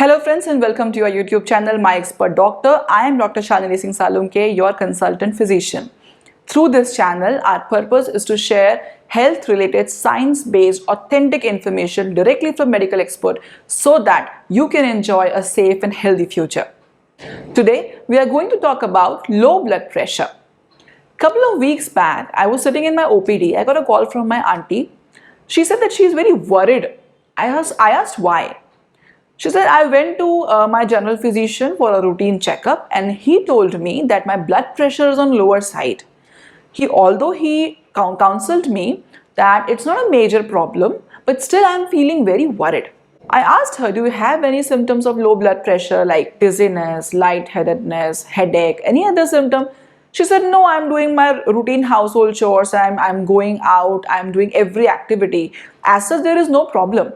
Hello friends and welcome to your YouTube channel My Expert Doctor. I am Dr. Shalini Singh Salunke, your consultant physician. Through this channel, our purpose is to share health-related science-based authentic information directly from medical expert so that you can enjoy a safe and healthy future. Today, we are going to talk about low blood pressure. Couple of weeks back, I was sitting in my OPD. I got a call from my auntie. She said that she is very worried. I asked why. She said, I went to my general physician for a routine checkup and he told me that my blood pressure is on lower side. Although he counseled me that it's not a major problem, but still I'm feeling very worried. I asked her, do you have any symptoms of low blood pressure like dizziness, lightheadedness, headache, any other symptom? She said, no, I'm doing my routine household chores, I'm going out, I'm doing every activity. As such, there is no problem.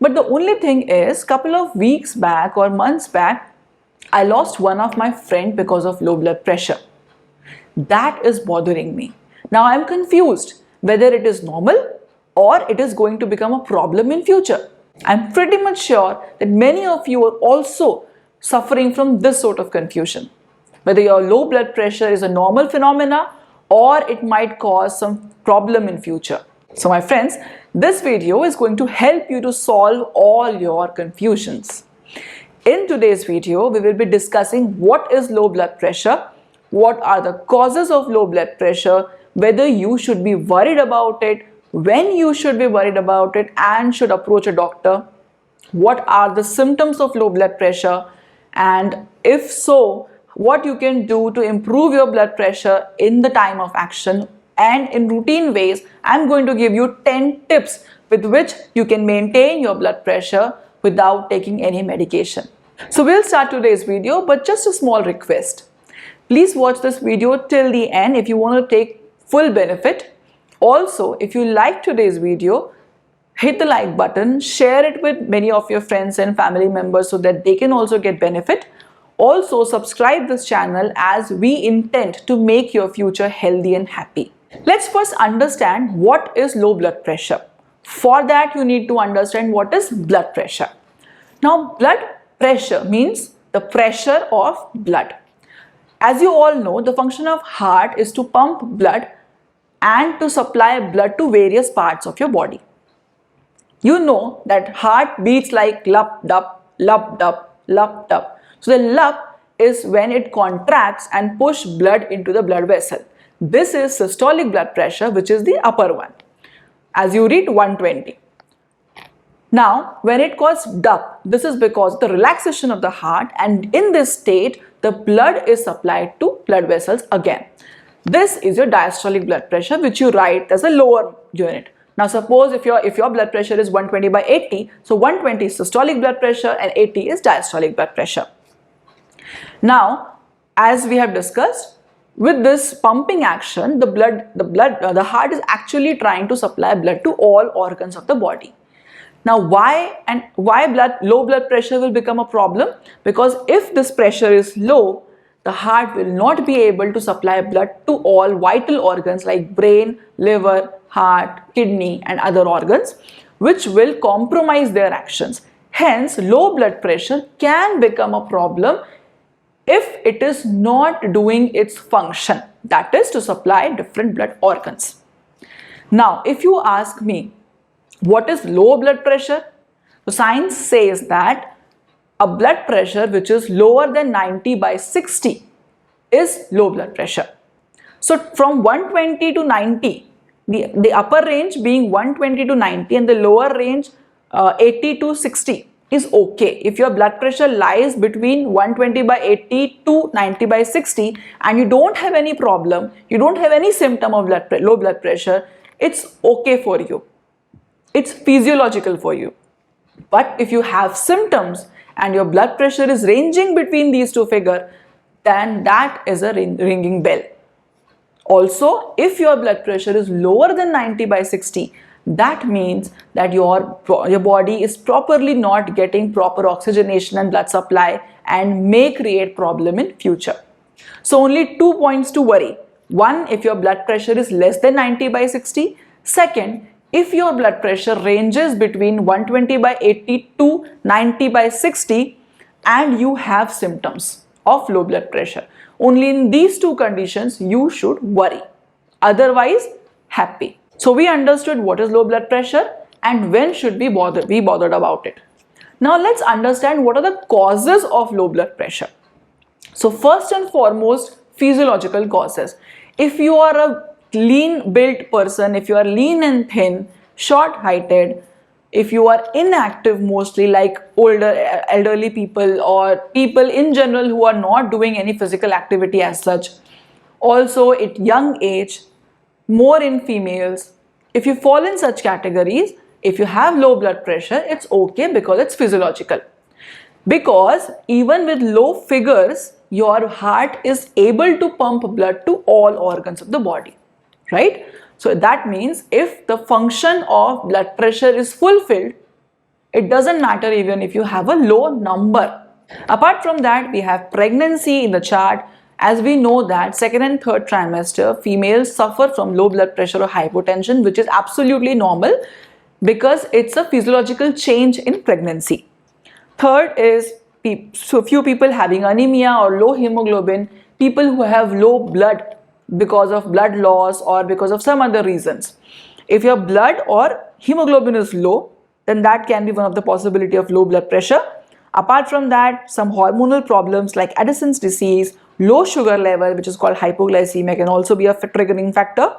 But the only thing is, couple of weeks back or months back, I lost one of my friend because of low blood pressure. That is bothering me. Now I'm confused whether it is normal or it is going to become a problem in future. I'm pretty much sure that many of you are also suffering from this sort of confusion. Whether your low blood pressure is a normal phenomena or it might cause some problem in future. So my friends, this video is going to help you to solve all your confusions. In today's video, we will be discussing what is low blood pressure, what are the causes of low blood pressure, whether you should be worried about it, when you should be worried about it and should approach a doctor, what are the symptoms of low blood pressure, and if so, what you can do to improve your blood pressure in the time of action. And in routine ways, I'm going to give you 10 tips with which you can maintain your blood pressure without taking any medication. So we'll start today's video, but just a small request. Please watch this video till the end if you want to take full benefit. Also, if you like today's video, hit the like button, share it with many of your friends and family members so that they can also get benefit. Also, subscribe this channel as we intend to make your future healthy and happy. Let's first understand what is low blood pressure. For that, you need to understand what is blood pressure. Now, blood pressure means the pressure of blood. As you all know, the function of heart is to pump blood and to supply blood to various parts of your body. You know that heart beats like lup dup, lup dup, lup dup. So the lup is when it contracts and push blood into the blood vessel. This is systolic blood pressure, which is the upper one, as you read 120. Now, when it goes dup, this is because the relaxation of the heart, and in this state, the blood is supplied to blood vessels again. This is your diastolic blood pressure, which you write as a lower unit. Now, suppose if your blood pressure is 120 by 80, so 120 is systolic blood pressure and 80 is diastolic blood pressure. Now, as we have discussed, with this pumping action, the heart is actually trying to supply blood to all organs of the body. Now, why low blood pressure will become a problem? Because if this pressure is low, the heart will not be able to supply blood to all vital organs like brain, liver, heart, kidney, and other organs, which will compromise their actions. Hence, low blood pressure can become a problem if it is not doing its function, that is to supply different blood organs. Now, if you ask me, what is low blood pressure? So science says that a blood pressure which is lower than 90 by 60 is low blood pressure. So from 120 to 90, the upper range being 120 to 90 and the lower range 80 to 60 is okay. If your blood pressure lies between 120 by 80 to 90 by 60 and you don't have any problem, you don't have any symptom of low blood pressure, it's okay for you. It's physiological for you. But if you have symptoms and your blood pressure is ranging between these two figures, then that is a ringing bell. Also, if your blood pressure is lower than 90 by 60, that means that your body is properly not getting proper oxygenation and blood supply and may create problem in future. So only 2 points to worry. One, if your blood pressure is less than 90 by 60. Second, if your blood pressure ranges between 120 by 80 to 90 by 60, and you have symptoms of low blood pressure. Only in these two conditions you should worry. Otherwise, happy. So we understood what is low blood pressure and when should we be bothered about it. Now let's understand what are the causes of low blood pressure. So first and foremost, physiological causes. If you are a lean built person, if you are lean and thin, short heighted, if you are inactive mostly like older elderly people or people in general who are not doing any physical activity as such, also at young age, more in females, if you fall in such categories, if you have low blood pressure, it's okay because it's physiological. Because even with low figures, your heart is able to pump blood to all organs of the body, right? So that means if the function of blood pressure is fulfilled, it doesn't matter even if you have a low number. Apart from that, we have pregnancy in the chart. As we know that second and third trimester, females suffer from low blood pressure or hypotension, which is absolutely normal because it's a physiological change in pregnancy. Third is so few people having anemia or low hemoglobin, people who have low blood because of blood loss or because of some other reasons. If your blood or hemoglobin is low, then that can be one of the possibility of low blood pressure. Apart from that, some hormonal problems like Addison's disease, low sugar level, which is called hypoglycemia, can also be a triggering factor.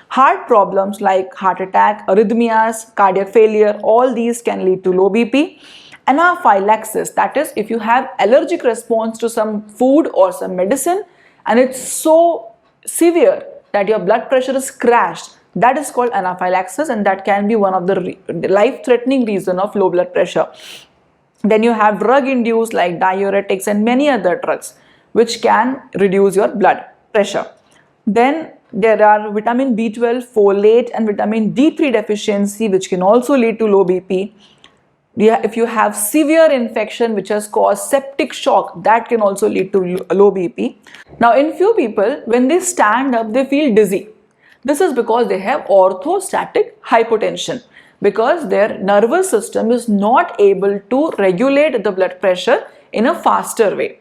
Heart problems like heart attack, arrhythmias, cardiac failure, all these can lead to low BP. Anaphylaxis, that is if you have allergic response to some food or some medicine and it's so severe that your blood pressure is crashed, that is called anaphylaxis, and that can be one of the life-threatening reason of low blood pressure. Then you have drug induced like diuretics and many other drugs which can reduce your blood pressure. Then there are vitamin B12, folate and vitamin D3 deficiency which can also lead to low BP. If you have severe infection which has caused septic shock, that can also lead to low BP. Now in few people, when they stand up, they feel dizzy. This is because they have orthostatic hypotension, because their nervous system is not able to regulate the blood pressure in a faster way.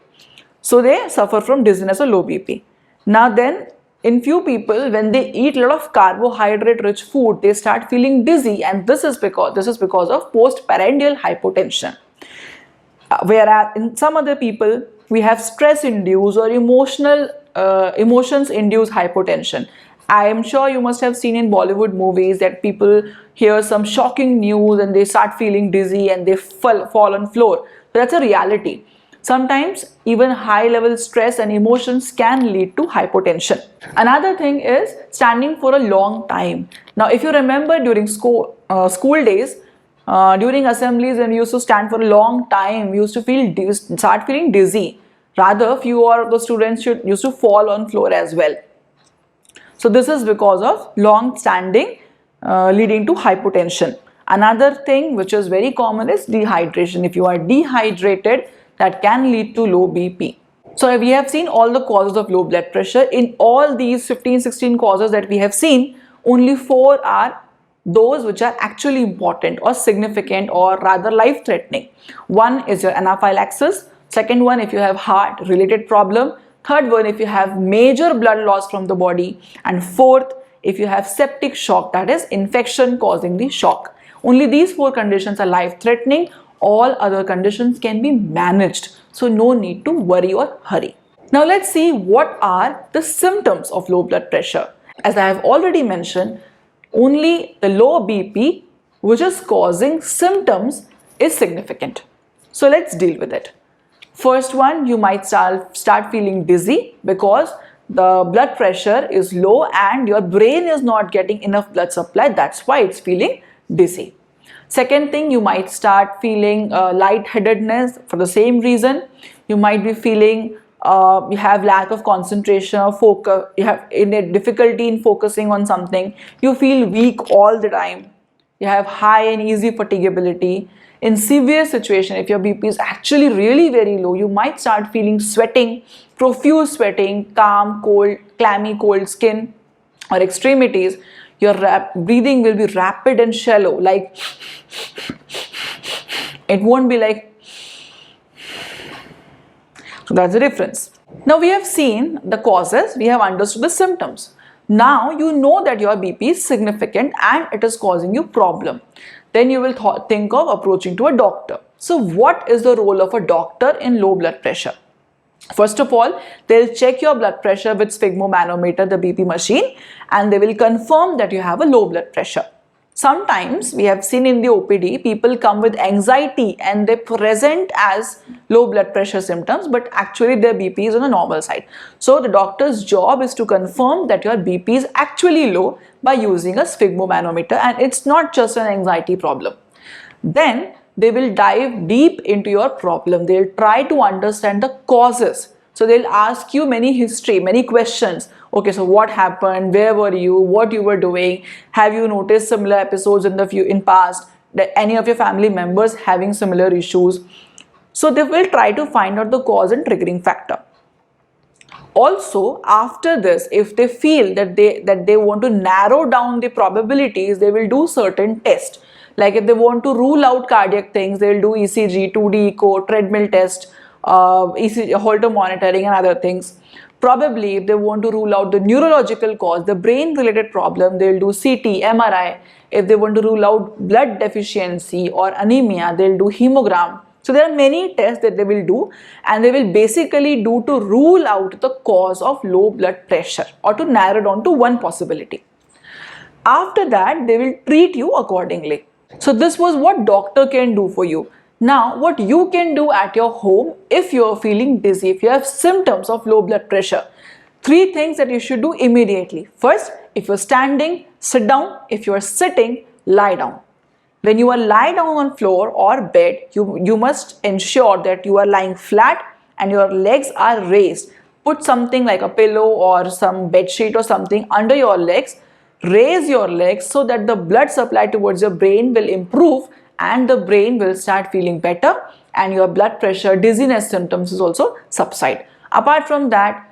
So they suffer from dizziness or low BP. Now then, in few people, when they eat a lot of carbohydrate rich food, they start feeling dizzy, and this is because of postprandial hypotension. Whereas in some other people, we have stress induced or emotions induced hypotension. I am sure you must have seen in Bollywood movies that people hear some shocking news and they start feeling dizzy and they fall on floor. So that's a reality. Sometimes even high level stress and emotions can lead to hypotension. Another thing is standing for a long time. Now if you remember during school days, during assemblies when we used to stand for a long time, we used to start feeling dizzy. Rather, few of the students used to fall on floor as well. So this is because of long standing leading to hypotension. Another thing which is very common is dehydration. If you are dehydrated, that can lead to low BP. So we have seen all the causes of low blood pressure. In all these 15-16 causes that we have seen, only 4 are those which are actually important or significant or rather life-threatening. One is your anaphylaxis. Second one, if you have heart-related problem. Third one, if you have major blood loss from the body. And fourth, if you have septic shock, that is infection causing the shock. Only these 4 conditions are life-threatening. All other conditions can be managed. So no need to worry or hurry. Now let's see what are the symptoms of low blood pressure. As I have already mentioned, only the low BP which is causing symptoms is significant. So let's deal with it. First one, you might start feeling dizzy because the blood pressure is low and your brain is not getting enough blood supply. That's why it's feeling dizzy. Second thing, you might start feeling lightheadedness for the same reason. You might be feeling you have lack of concentration or focus. You have difficulty in focusing on something. You feel weak all the time. You have high and easy fatigability. In severe situation, if your BP is actually really very low, you might start feeling sweating, profuse sweating, calm, cold, clammy, cold skin or extremities. Your breathing will be rapid and shallow, like it won't be like So that's the difference. Now we have seen the causes, we have understood the symptoms. Now you know that your BP is significant and it is causing you problem. Then you will think of approaching to a doctor. So what is the role of a doctor in low blood pressure? First of all, they'll check your blood pressure with sphygmomanometer, the BP machine, and they will confirm that you have a low blood pressure. Sometimes we have seen in the OPD, people come with anxiety and they present as low blood pressure symptoms, but actually their BP is on the normal side. So the doctor's job is to confirm that your BP is actually low by using a sphygmomanometer, and it's not just an anxiety problem. Then they will dive deep into your problem. They'll try to understand the causes. So they'll ask you many questions. Okay, so what happened? Where were you? What you were doing? Have you noticed similar episodes in past? That any of your family members having similar issues? So they will try to find out the cause and triggering factor. Also, after this, if they feel that they want to narrow down the probabilities, they will do certain tests. Like if they want to rule out cardiac things, they will do ECG, 2D echo, treadmill test, ECG, Holter monitoring and other things. Probably if they want to rule out the neurological cause, the brain related problem, they will do CT, MRI. If they want to rule out blood deficiency or anemia, they will do hemogram. So there are many tests that they will do, and they will basically do to rule out the cause of low blood pressure or to narrow down to one possibility. After that, they will treat you accordingly. So this was what doctor can do for you. Now, what you can do at your home if you are feeling dizzy, if you have symptoms of low blood pressure. 3 things that you should do immediately. First, if you are standing, sit down. If you are sitting, lie down. When you are lying down on floor or bed, you must ensure that you are lying flat and your legs are raised. Put something like a pillow or some bed sheet or something under your legs. Raise your legs so that the blood supply towards your brain will improve and the brain will start feeling better, and your blood pressure, dizziness symptoms is also subside. Apart from that,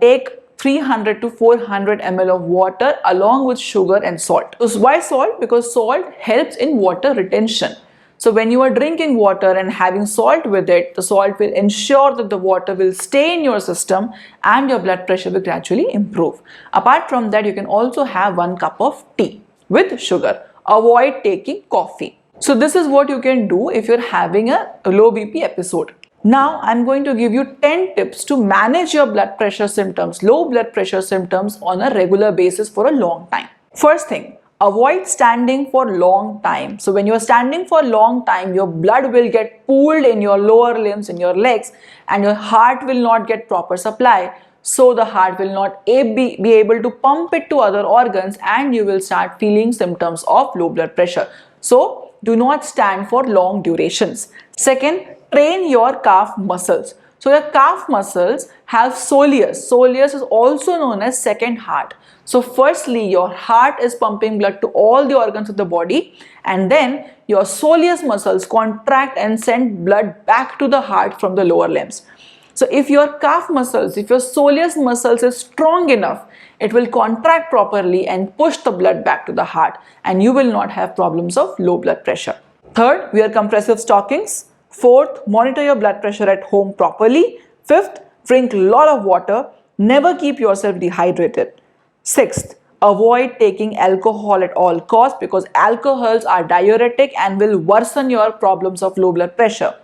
take 300 to 400 ml of water along with sugar and salt. So why salt? Because salt helps in water retention. So when you are drinking water and having salt with it, the salt will ensure that the water will stay in your system and your blood pressure will gradually improve. Apart from that, you can also have 1 cup of tea with sugar. Avoid taking coffee. So this is what you can do if you're having a low BP episode. Now I'm going to give you 10 tips to manage your blood pressure symptoms, low blood pressure symptoms on a regular basis for a long time. First thing, avoid standing for long time. So when you are standing for a long time, your blood will get pooled in your lower limbs, in your legs, and your heart will not get proper supply. So the heart will not be able to pump it to other organs, and you will start feeling symptoms of low blood pressure. So do not stand for long durations. Second, train your calf muscles. So your calf muscles have soleus. Soleus is also known as second heart. So firstly, your heart is pumping blood to all the organs of the body, and then your soleus muscles contract and send blood back to the heart from the lower limbs. So if your calf muscles, if your soleus muscles is strong enough, it will contract properly and push the blood back to the heart, and you will not have problems of low blood pressure. Third, wear compressive stockings. Fourth, monitor your blood pressure at home properly. Fifth, drink a lot of water. Never keep yourself dehydrated. Sixth, avoid taking alcohol at all costs, because alcohols are diuretic and will worsen your problems of low blood pressure.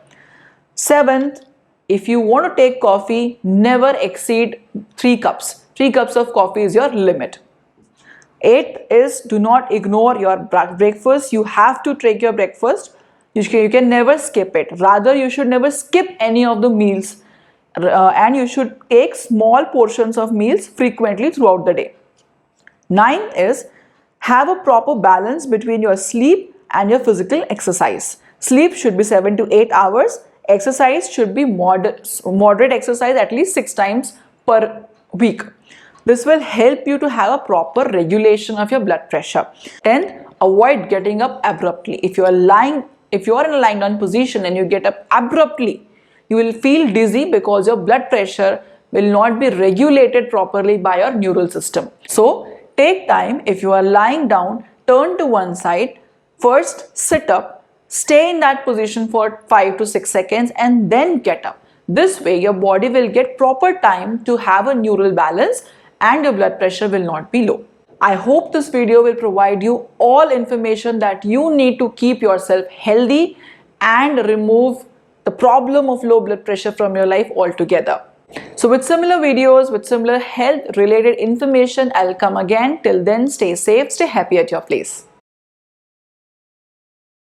Seventh, if you want to take coffee, never exceed 3 cups. 3 cups of coffee is your limit. Eighth is, do not ignore your breakfast. You have to take your breakfast. You can never skip it. Rather, you should never skip any of the meals, and you should take small portions of meals frequently throughout the day. Ninth is, have a proper balance between your sleep and your physical exercise. Sleep should be 7 to 8 hours. Exercise should be moderate exercise at least 6 times per week. This will help you to have a proper regulation of your blood pressure. 10th, avoid getting up abruptly. If you are in a lying down position and you get up abruptly, you will feel dizzy because your blood pressure will not be regulated properly by your neural system. So take time. If you are lying down, turn to one side. First, sit up. Stay in that position for 5 to 6 seconds and then get up. This way, your body will get proper time to have a neural balance and your blood pressure will not be low. I hope this video will provide you all information that you need to keep yourself healthy and remove the problem of low blood pressure from your life altogether. So with similar videos, with similar health related information, I'll come again. Till then, stay safe, stay happy at your place.